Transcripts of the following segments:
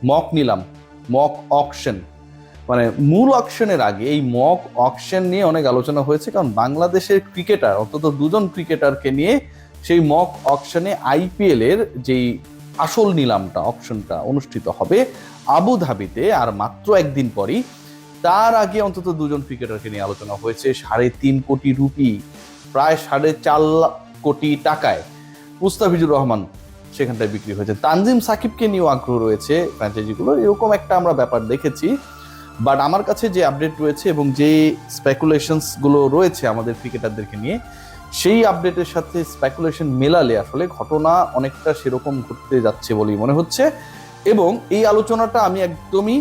Mock নিলাম, mock auction, মানে মূল অকশনের আগে এই মক অকশন নিয়ে অনেক আলোচনা হয়েছে, কারণ বাংলাদেশের ক্রিকেটার অন্তত দুজন ক্রিকেটারকে নিয়ে সেই মক অকশনে আইপিএল এর যেই আসল নিলামটা অকশনটা অনুষ্ঠিত হবে আবুধাবিতে আর মাত্র একদিন পরই। তার আগে অন্তত দুজন ক্রিকেটারকে নিয়ে আলোচনা হয়েছে 3.5 কোটি রুপি, প্রায় 4.5 কোটি টাকায় মুস্তাফিজুর রহমান সেখানটায় বিক্রি হয়েছে। তানজিম সাকিবকে নিয়েও আগ্রহ রয়েছে ফ্র্যাঞ্চাইজিগুলোর, এরকম একটা আমরা ব্যাপার দেখেছি। বাট আমার কাছে যে আপডেট রয়েছে এবং যে স্পেকুলেশনস গুলো রয়েছে আমাদের ক্রিকেটারদেরকে নিয়ে, সেই আপডেটের সাথে স্পেকুলেশন মেলালে আসলে ঘটনা অনেকটা সেরকম ঘটতে যাচ্ছে বলেই মনে হচ্ছে। এবং এই আলোচনাটা আমি একদমই,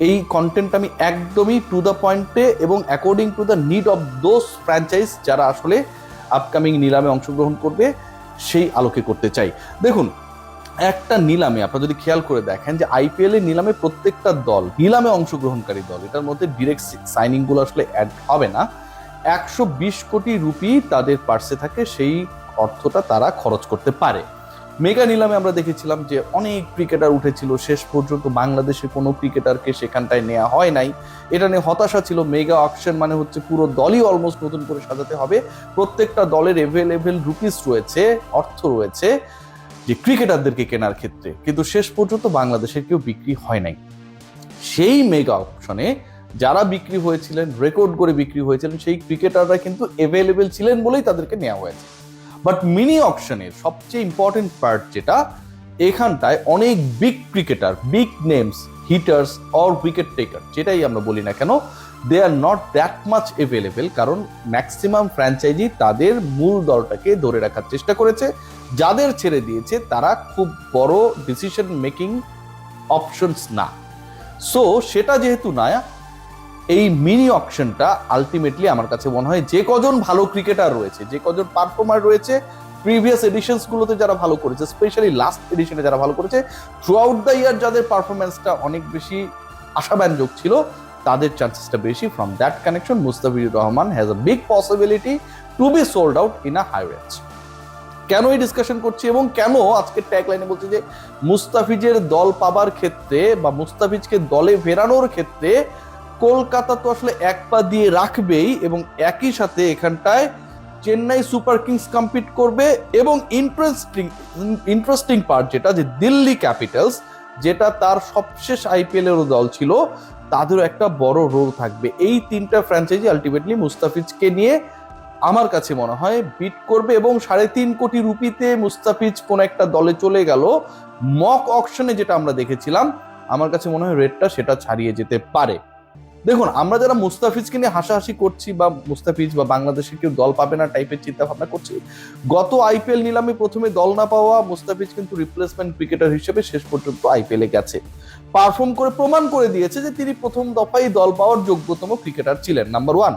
এই কন্টেন্ট আমি একদমই টু দ্য পয়েন্টে এবং according to the need of those franchise যারা আসলে আপকামিং নিলামে অংশগ্রহণ করবে সেই আলোকে করতে চাই। দেখুন, একটা নিলামে আপনারা যদি খেয়াল করে দেখেন যে আইপিএল এর নিলামে প্রত্যেকটা দল, নিলামে অংশগ্রহণকারী দল, এটার মধ্যে ডিরেক্ট সাইনিং গুলো আসলে অ্যাড হবে না, 120 কোটি রুপি তাদের পার্সে থাকে, সেই অর্থটা তারা খরচ করতে পারে। মেগা নিলামে আমরা দেখেছিলাম যে অনেক ক্রিকেটার উঠেছিল, শেষ পর্যন্ত বাংলাদেশের কোনো ক্রিকেটারকে সেখানটায় নেওয়া হয় নাই। এটা নিয়ে হতাশা ছিল। মেগা অকশন মানে হচ্ছে পুরো দলই অলমোস্ট নতুন করে সাজাতে হবে, প্রত্যেকটা দলের এভেলেবেল রুপিস রয়েছে, অর্থ রয়েছে যে ক্রিকেটারদেরকে কেনার ক্ষেত্রে, কিন্তু শেষ পর্যন্ত বাংলাদেশের কেউ বিক্রি হয় নাই। সেই মেগা অকশনে যারা বিক্রি হয়েছিলেন, রেকর্ড করে বিক্রি হয়েছিলেন, সেই ক্রিকেটাররা কিন্তু এভেলেবেল ছিলেন বলেই তাদেরকে নেওয়া হয়েছে। বাট মিনি অকশনের সবচেয়ে ইম্পর্টেন্ট পার্ট যেটা, এখানটায় অনেক big cricketer, big names, hitters or wicket taker, যেটাই আমরা বলি না কেন, they are not that much available, কারণ ম্যাক্সিমাম ফ্র্যাঞ্চাইজি তাদের মূল দলটাকে ধরে রাখার চেষ্টা করেছে। যাদের ছেড়ে দিয়েছে তারা খুব বড় ডিসিশন মেকিং অপশনস না। সো সেটা যেহেতু না, এই মিনি অকশনটা আলটিমেটলি আমার কাছে মনে হয় যে কজন ভালো ক্রিকেটার রয়েছে, যে কজন পারফর্মার রয়েছে প্রিভিয়াস এডিশনস গুলোতে যারা ভালো করেছে, স্পেশালি লাস্ট এডিশনে যারা ভালো করেছে, থ্রু আউট দ্য ইয়ার যাদের পারফরমেন্সটা অনেক বেশি আশাব্যঞ্জক ছিল, তাদের চান্সেসটা বেশি। From that connection Mustafizur Rahman has a big possibility to be sold out in a high range. কেন এই ডিসকাশন করছি এবং কেন আজকে ট্যাগ লাইনে বলছি যে মুস্তাফিজের দল পাবার ক্ষেত্রে বা মুস্তাফিজকে দলে ফেরানোর ক্ষেত্রে কলকাতা তো আসলে এক পা দিয়ে রাখবেই, এবং একই সাথে এখানটায় চেন্নাই সুপার কিংস কম্পিট করবে, এবং ইন্টারেস্টিং পার্ট যেটা, যে দিল্লি ক্যাপিটালস, যেটা তার সবশেষ আইপিএল এর দল ছিল, তাদেরও একটা বড় রোল থাকবে। এই তিনটা ফ্র্যাঞ্চাইজি আলটিমেটলি মুস্তাফিজকে নিয়ে আমার কাছে মনে হয় বিট করবে, এবং 3.5 কোটি রুপিতে মুস্তাফিজ কোন একটা দলে চলে গেল, মক অকশনে যেটা আমরা দেখেছিলাম, আমার কাছে মনে হয় রেটটা সেটা ছাড়িয়ে যেতে পারে। দেখুন, আমরা যারা মুস্তাফিজকে নিয়ে হাসাহাসি করছি বা মুস্তাফিজ বা বাংলাদেশের কেউ দল পাবে না টাইপের চিন্তা ভাবনা করছি, গত আইপিএল নিলামে প্রথমে দল না পাওয়া মুস্তাফিজ কিন্তু রিপ্লেসমেন্ট ক্রিকেটার হিসেবে শেষ পর্যন্ত আইপিএলে গেছে, পারফর্ম করে প্রমাণ করে দিয়েছে যে তিনি প্রথম দফায় দল পাওয়ার যোগ্যতম ক্রিকেটার ছিলেন, নাম্বার 1।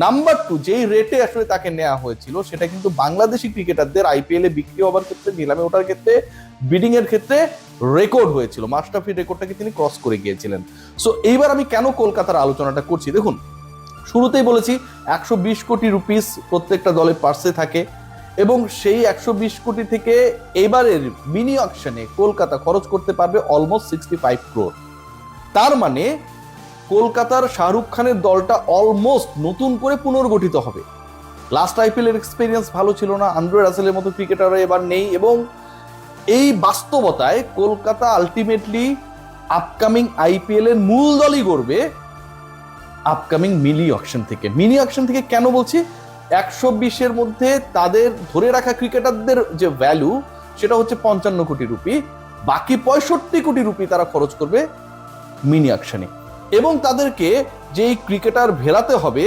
নাম্বার 2, যেই রেটে আসলে তাকে নেওয়া হয়েছিল সেটা কিন্তু বাংলাদেশি ক্রিকেটারদের আইপিএল এ বিক্রি হওয়ার ক্ষেত্রে, নিলামে ওঠার ক্ষেত্রে, বিডিং এর ক্ষেত্রে রেকর্ড হয়েছিল, মাস্টাফির রেকর্ডটাকে তিনি ক্রস করে গিয়েছিলেন। সো এইবার আমি কেন কলকাতার আলোচনাটা করছি, দেখুন, শুরুতেই বলেছি 120 কোটি রুপিস প্রত্যেকটা দলের পার্সে থাকে, এবং সেই 120 কোটি থেকে এবারের মিনি অকশনে কলকাতা খরচ করতে পারবে অলমোস্ট 65 ক্রোর। তার মানে কলকাতার শাহরুখ খানের দলটা অলমোস্ট নতুন করে পুনর্গঠিত হবে। লাস্ট আইপিএল এর এক্সপেরিয়েন্স ভালো ছিল না, আন্দ্রে রাসেলের মতো ক্রিকেটাররা এবার নেই, এবং এই বাস্তবতায় কলকাতা আলটিমেটলি আপকামিং আইপিএল এর মূল দলই গড়বে আপকামিং মিনি অকশন থেকে। মিনি অকশন থেকে কেন বলছি, 120-এর মধ্যে তাদের ধরে রাখা ক্রিকেটারদের যে ভ্যালু সেটা হচ্ছে 55 কোটি রুপি, বাকি 65 কোটি রুপি তারা খরচ করবে মিনি অকশনে, এবং তাদেরকে যেই ক্রিকেটার ভেলাতে হবে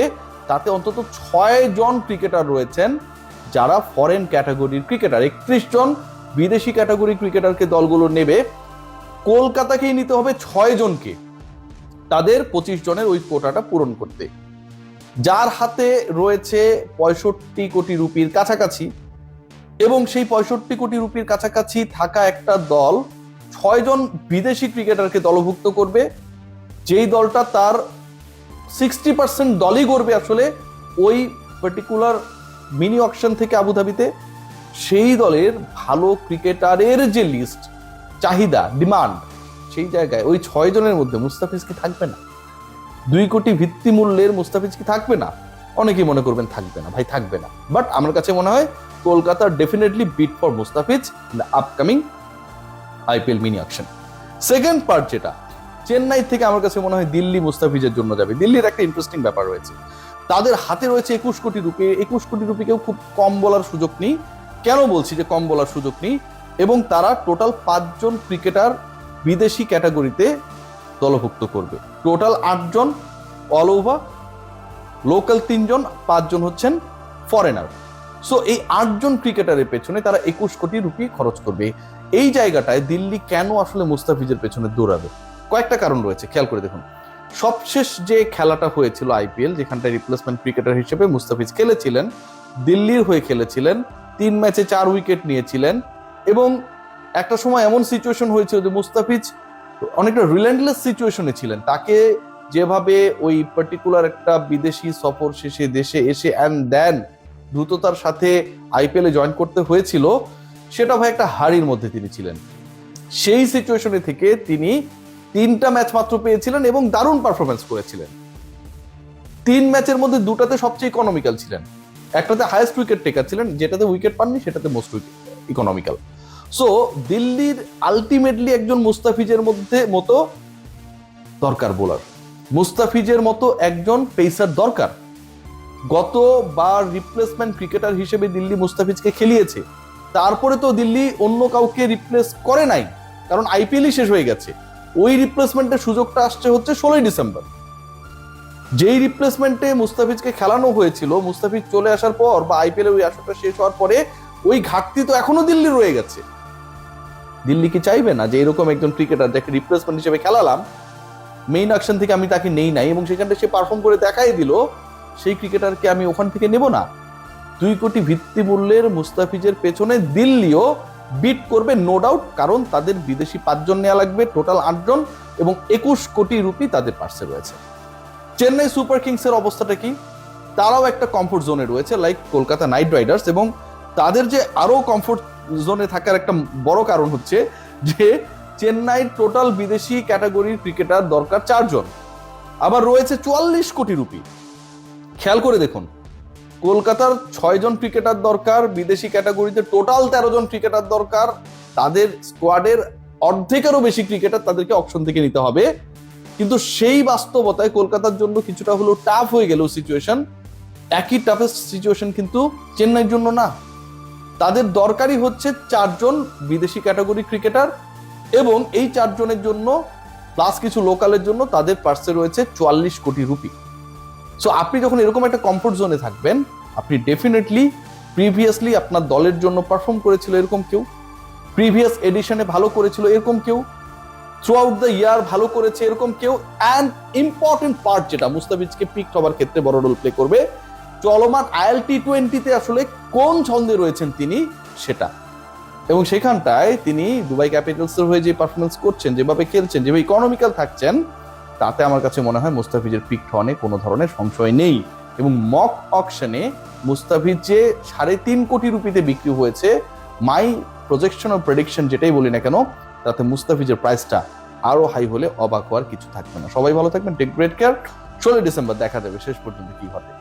তাতে অন্তত 6 জন ক্রিকেটার রয়েছেন যারা ফরেন ক্যাটাগরির ক্রিকেটার, 31 জন বিদেশি ক্যাটাগরি ক্রিকেটারকে দলগুলো নেবে, কলকাতাকেই নিতে হবে 6 জনকে তাদের 25 জনের ওই কোটাটা পূরণ করতে, যার হাতে রয়েছে 65 কোটি রুপির কাছাকাছি। এবং সেই 65 কোটি রুপির কাছাকাছি থাকা একটা দল 6 জন বিদেশি ক্রিকেটারকে দলভুক্ত করবে, যেই দলটা তার 60% দলই গড়বে আসলে ওই পার্টিকুলার মিনি অকশন থেকে আবুধাবিতে। সেই দলের ভালো ক্রিকেটারের যে লিস্ট, চাহিদা, ডিমান্ড, সেই জায়গায় ওই 6 জনের মধ্যে মুস্তাফিজ কি থাকবে না? 2 কোটি ভিত্তি মূল্যের মুস্তাফিজ কি থাকবে না? অনেকেই মনে করবেন থাকবে না, ভাই থাকবে না। বাট আমার কাছে মনে হয় Kolkata definitely bid for Mustafiz in the upcoming IPL mini auction. Second part যেটা, চেন্নাই থেকে আমার কাছে মনে হয় দিল্লি মুস্তাফিজের জন্য যাবে। দিল্লির একটা ইন্টারেস্টিং ব্যাপার রয়েছে, তাদের হাতে রয়েছে 21 কোটি রুপি। 21 কোটি রুপিকেও খুব কম বলার সুযোগ নেই। কেন বলছি যে কম বলার সুযোগ নেই? এবং তারা টোটাল 5 জন ক্রিকেটার বিদেশি ক্যাটাগরিতে দলভুক্ত করবে। টোটাল 8 জন অল ওভার, লোকাল 3 জন, 5 জন হচ্ছেন ফরেনার। সো এই 8 জন ক্রিকেটারের পেছনে তারা 21 কোটি রুপি খরচ করবে। এই জায়গাটায় দিল্লি কেন আসলে মুস্তাফিজের পেছনে দৌড়াবে? কয়েকটা কারণ রয়েছে, খেয়াল করে দেখুন। সবশেষ যে খেলাটা হয়েছিল আইপিএল, যেখানটায় রিপ্লেসমেন্ট ক্রিকেটার হিসেবে মুস্তাফিজ খেলেছিলেন, দিল্লির হয়ে খেলেছিলেন, 3 ম্যাচে 4 উইকেট নিয়েছিলেন এবং একটা সময় এমন সিচুয়েশন হয়েছিল যে মুস্তাফিজ অনেকটা রিল্যান্ডলেস সিচুয়েশনে ছিলেন। তাকে যেভাবে ওই পার্টিকুলার একটা বিদেশি সফর শেষে দেশে এসে অ্যান্ড দেন দ্রুততার সাথে আইপিএলে জয়েন করতে হয়েছিল, সেটা ভাই একটা হাড়ির মধ্যে তিনি ছিলেন। সেই সিচুয়েশনে থেকে তিনি 3টা ম্যাচ মাত্র পেয়েছিলেন এবং দারুণ পারফরমেন্স করেছিলেন। 3 ম্যাচের মধ্যে 2টাতে সবচেয়ে ইকোনমিক্যাল ছিলেন, একটাতে হাইয়েস্ট উইকেট টেকার ছিলেন, যেটাতে উইকেট পাননি সেটাতে মোস্ট ইকোনমিক্যাল। সো দিল্লির আলটিমেটলি একজন মুস্তাফিজের মতো দরকার বোলার, মুস্তাফিজের মতো একজন পেসার দরকার। গতবার রিপ্লেসমেন্ট ক্রিকেটার হিসেবে দিল্লি মুস্তাফিজকে খেলিয়েছে, তারপরে তো দিল্লি অন্য কাউকে রিপ্লেস করে নাই, কারণ আইপিএলই শেষ হয়ে গেছে। ওই রিপ্লেসমেন্টের সুযোগটা আসছে হচ্ছে 16 ডিসেম্বর। যেই রিপ্লেসমেন্টে মুস্তাফিজকে খেলানো হয়েছিল, মুস্তাফিজ চলে আসার পর বা আইপিএল ওই আসরটা শেষ হওয়ার পরে ওই ঘাটতি তো এখনো দিল্লি রয়ে গেছে। দিল্লি কি চাইবে না যে এরকম একজন ক্রিকেটার যাকে রিপ্লেসমেন্ট হিসেবে খেলালাম, মেইন অকশন থেকে আমি তাকে নেই নাই এবং সেখানটা সে পারফর্ম করে দেখাই দিল, সেই ক্রিকেটারকে আমি ওখান থেকে নেব না? 2 কোটি ভিত্তি মূল্যের মুস্তাফিজের পেছনে দিল্লিও বিট করবে নো ডাউট, কারণ তাদের বিদেশি 5 জন নেওয়া লাগবে, টোটাল 8 জন, এবং 21 কোটি রুপি তাদের পার্সে রয়েছে। চেন্নাই সুপার কিংসের অবস্থাটা কি? তারাও একটা কমফোর্ট জোনে রয়েছে লাইক কলকাতা নাইট রাইডার্স, এবং তাদের যে আরো কমফোর্ট জোনে থাকার একটা বড় কারণ হচ্ছে যে চেন্নাইয়ের টোটাল বিদেশি ক্যাটাগরির ক্রিকেটার দরকার 4 জন, আবার রয়েছে 44 কোটি রুপি। খেয়াল করে দেখুন, কলকাতার 6 জন ক্রিকেটার দরকার, বিদেশি ক্যাটাগরিতে টোটাল 13 জন ক্রিকেটার দরকার, তাদের স্কোয়াডের অর্ধেকেরও বেশি ক্রিকেটার তাদেরকে অকশন থেকে নিতে হবে। কিন্তু সেই বাস্তবতায় কলকাতার জন্য কিছুটা হলো টাফ হয়ে গেল সিচুয়েশন। একই টাফেস্ট সিচুয়েশন কিন্তু চেন্নাইয়ের জন্য না। তাদের দরকারই হচ্ছে 4 জন বিদেশি ক্যাটাগরি ক্রিকেটার, এবং এই 4 জনের জন্য প্লাস কিছু লোকালের জন্য তাদের পার্সে রয়েছে 44 কোটি রুপি। সো আপনি যখন এরকম একটা কমফোর্ট জোনে থাকবেন, আপনি ডেফিনেটলি প্রিভিয়াসলি আপনার দলের জন্য পারফর্ম করেছিল এরকম কেউ, প্রিভিয়াস এডিশনে ভালো করেছিল এরকম কেউ, থ্রু আউট দ্য ইয়ার ভালো করেছে এরকম কেউ, অ্যান্ড ইম্পর্টেন্ট পার্ট যেটা মুস্তাফিজকে পিক হবার ক্ষেত্রে বড় রোল প্লে করবে, চলমান আইএল টি20তে আসলে কোন ছন্দে রয়েছেন তিনি সেটা। এবং সেখানটায় তিনি দুবাই ক্যাপিটালসের হয়ে যে পারফরমেন্স করছেন, যেভাবে খেলছেন, যেভাবে ইকোনমিক্যাল থাকছেন, তাতে আমার কাছে মনে হয় মুস্তাফিজের পিক হওয়ানে কোনো ধরনের সংশয় নেই। এবং মক অকশনে মুস্তাফিজ যে 3.5 কোটি রুপিতে বিক্রি হয়েছে, মাই প্রজেকশন ও প্রেডিকশন যেটাই বলি না কেন, তাতে মুস্তাফিজের প্রাইসটা আরো হাই হলে অবাক হওয়ার কিছু থাকবে না। সবাই ভালো থাকবেন, টেক গ্রেট কেয়ার। 16 ডিসেম্বর দেখা যাবে শেষ পর্যন্ত কি ঘটে।